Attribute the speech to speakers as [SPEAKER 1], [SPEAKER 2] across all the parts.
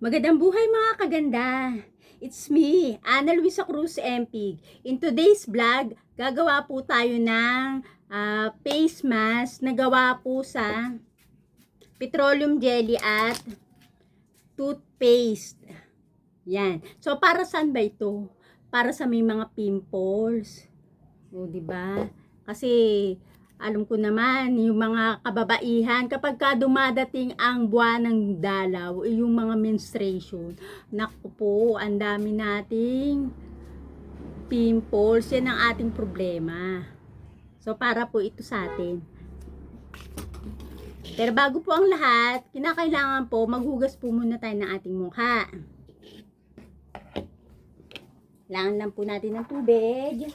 [SPEAKER 1] Magandang buhay mga kaganda! It's me, Ana Luisa Cruz Empig. In today's vlog, gagawa po tayo ng face mask na gawa po sa petroleum jelly at toothpaste. Yan. So, para saan ba ito? Para sa may mga pimples. O, diba? Kasi, alam ko naman, yung mga kababaihan, kapag ka dumadating ang buwan ng dalaw, yung mga menstruation, naku po, ang dami nating pimples, yan ang ating problema. So, para po ito sa atin. Pero bago po ang lahat, kinakailangan po, maghugas po muna tayo ng ating mukha. Kailangan lang po natin ng tubig.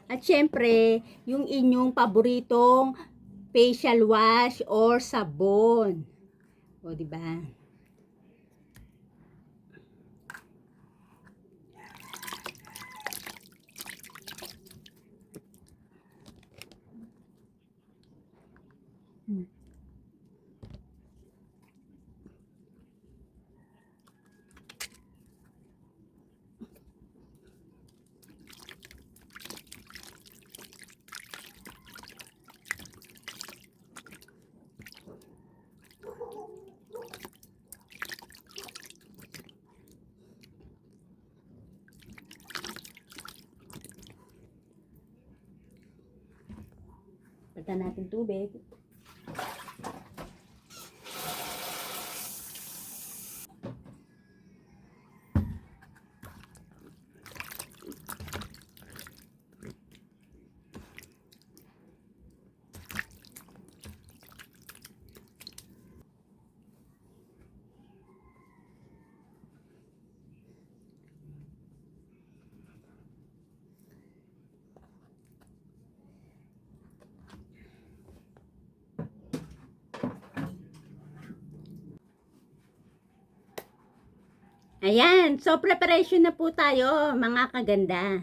[SPEAKER 1] At syempre, yung inyong paboritong facial wash or sabon. O, di ba? Palitan natin tubig. Ayan, so preparation na po tayo mga kaganda.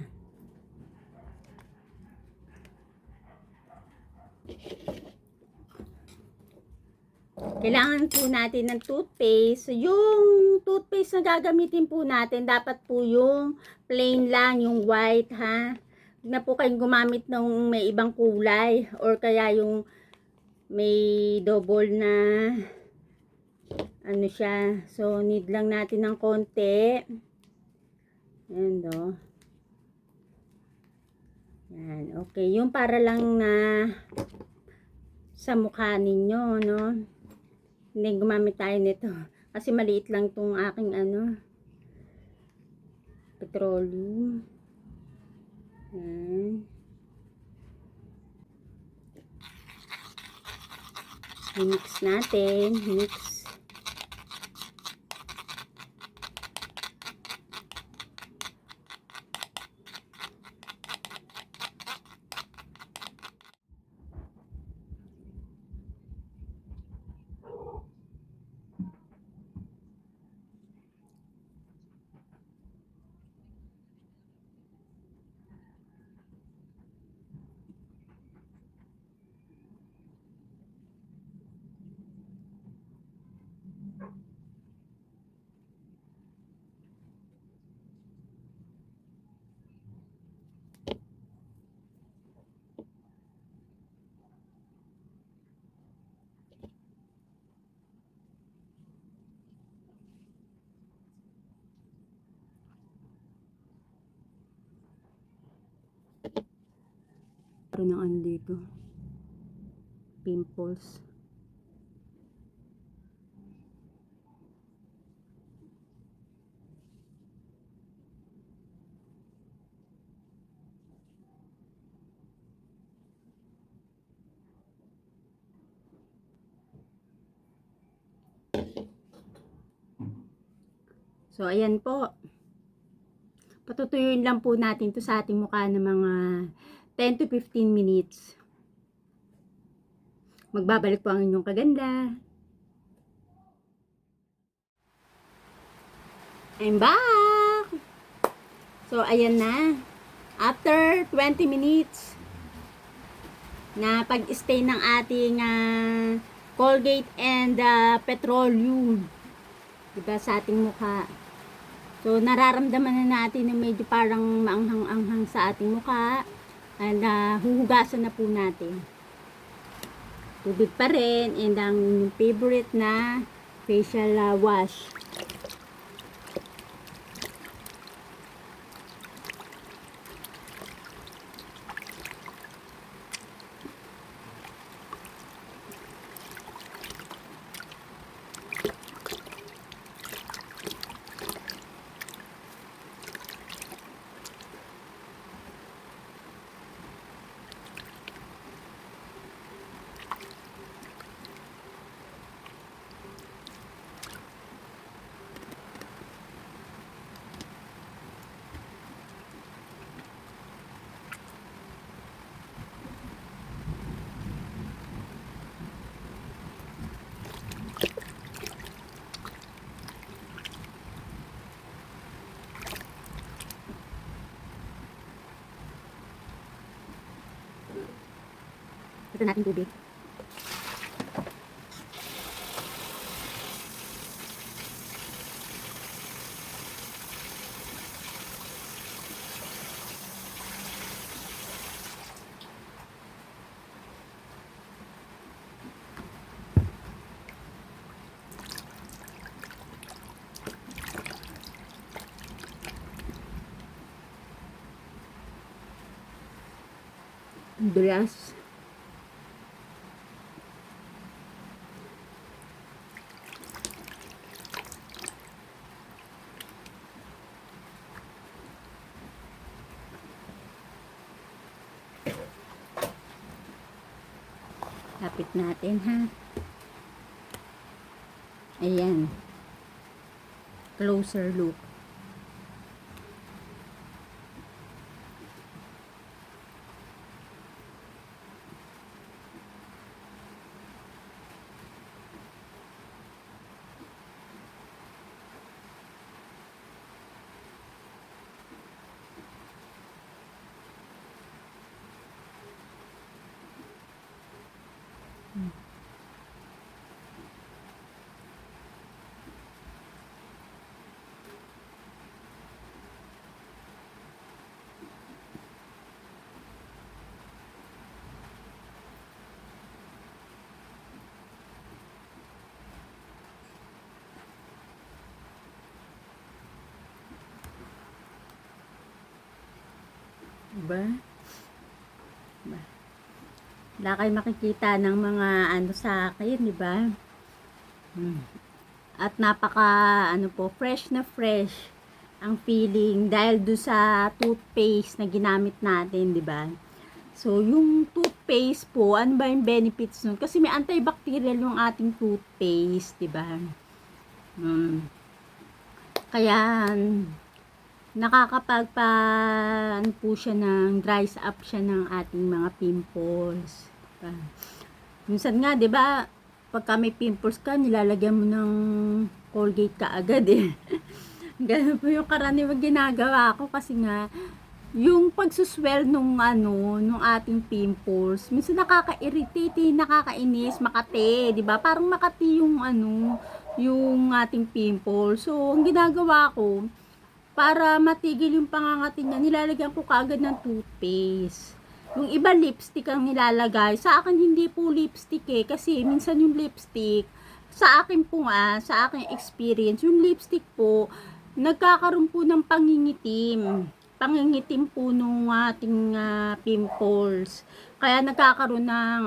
[SPEAKER 1] Kailangan po natin ng toothpaste. Yung toothpaste na gagamitin po natin, dapat po yung plain lang, yung white ha. Huwag na po kayong gumamit ng may ibang kulay or kaya yung may double na ano siya. So, need lang natin ng konti. Ayan do. Yan, okay. Yung para lang na sa mukha ninyo, no? Hindi gumamit tayo nito. Kasi maliit lang tong aking ano, petroleum. Yan. Mix natin. Mix. Ito ng ano dito. Pimples. So, ayan po. Patutuyuin lang po natin to sa ating mukha ng mga 10 to 15 minutes. Magbabalik po ang inyong kaganda. I'm back! So, ayan na. After 20 minutes na pag-stay ng ating Colgate and petroleum, diba, sa ating mukha. So nararamdaman na natin na medyo parang maanghang-anghang sa ating mukha, and huhugasan na po natin. Tubig pa rin, and ang favorite na facial wash. Ito natin tubig. Dulas. Lapit natin, ha. Ayan. Closer look. Diba? Wala kayo makikita ng mga ano sa akin, diba? At napaka fresh na fresh ang feeling dahil do sa toothpaste na ginamit natin, diba? So yung toothpaste po, ano ba yung benefits nun? Kasi may antibacterial yung ating toothpaste, diba? Kaya nakakapagpa po siya dries up siya ng ating mga pimples. Diba? Minsan nga, 'di ba, pagka may pimples ka, nilalagyan mo ng Colgate ka agad eh. Ganun po yung karaniwang ginagawa ko kasi nga yung pagsuswell nung ating pimples, minsan nakaka-irritate, nakakainis, makati, 'di ba? Parang makati yung ating pimples. So, ang ginagawa ko para matigil yung pangangati niya, nilalagyan ko kaagad ng toothpaste. Yung iba lipstick ang nilalagay. Sa akin hindi po lipstick eh. Kasi minsan yung lipstick, sa akin po sa aking experience, yung lipstick po, nagkakaroon po ng pangingitim. Pangingitim po nung ating pimples. Kaya nagkakaroon ng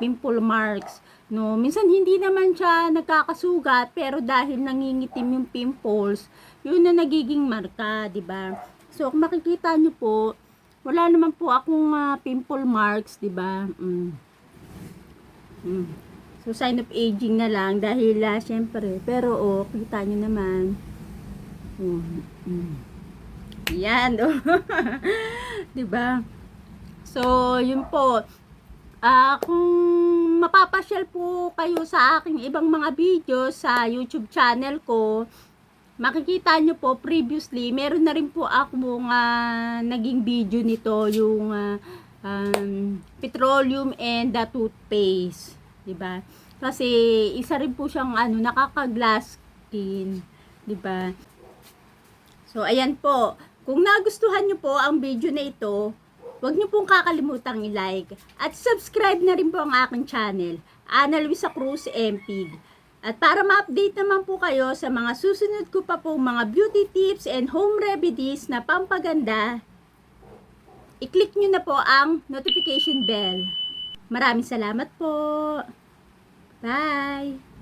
[SPEAKER 1] pimple marks. No, minsan hindi naman siya nagkakasugat, pero dahil nangingitim yung pimples, yun na nagiging marka, 'di ba? So, kung makikita nyo po, wala naman po akong pimple marks, 'di ba? So, sign of aging na lang dahil syempre, pero kita nyo naman. Yan, 'di ba? So, yun po. Kung mapapasyal po kayo sa aking ibang mga video sa YouTube channel ko, makikita nyo po previously, meron na rin po akong naging video nito, yung petroleum and the toothpaste, diba? Kasi isa rin po siyang nakaka-glass skin, 'di ba? So ayan po, kung nagustuhan niyo po ang video na ito, huwag niyo pong kakalimutang i-like at subscribe na rin po ang aking channel, Ana Luisa Cruz Empig. At para ma-update naman po kayo sa mga susunod ko pa pong mga beauty tips and home remedies na pampaganda, i-click nyo na po ang notification bell. Maraming salamat po. Bye!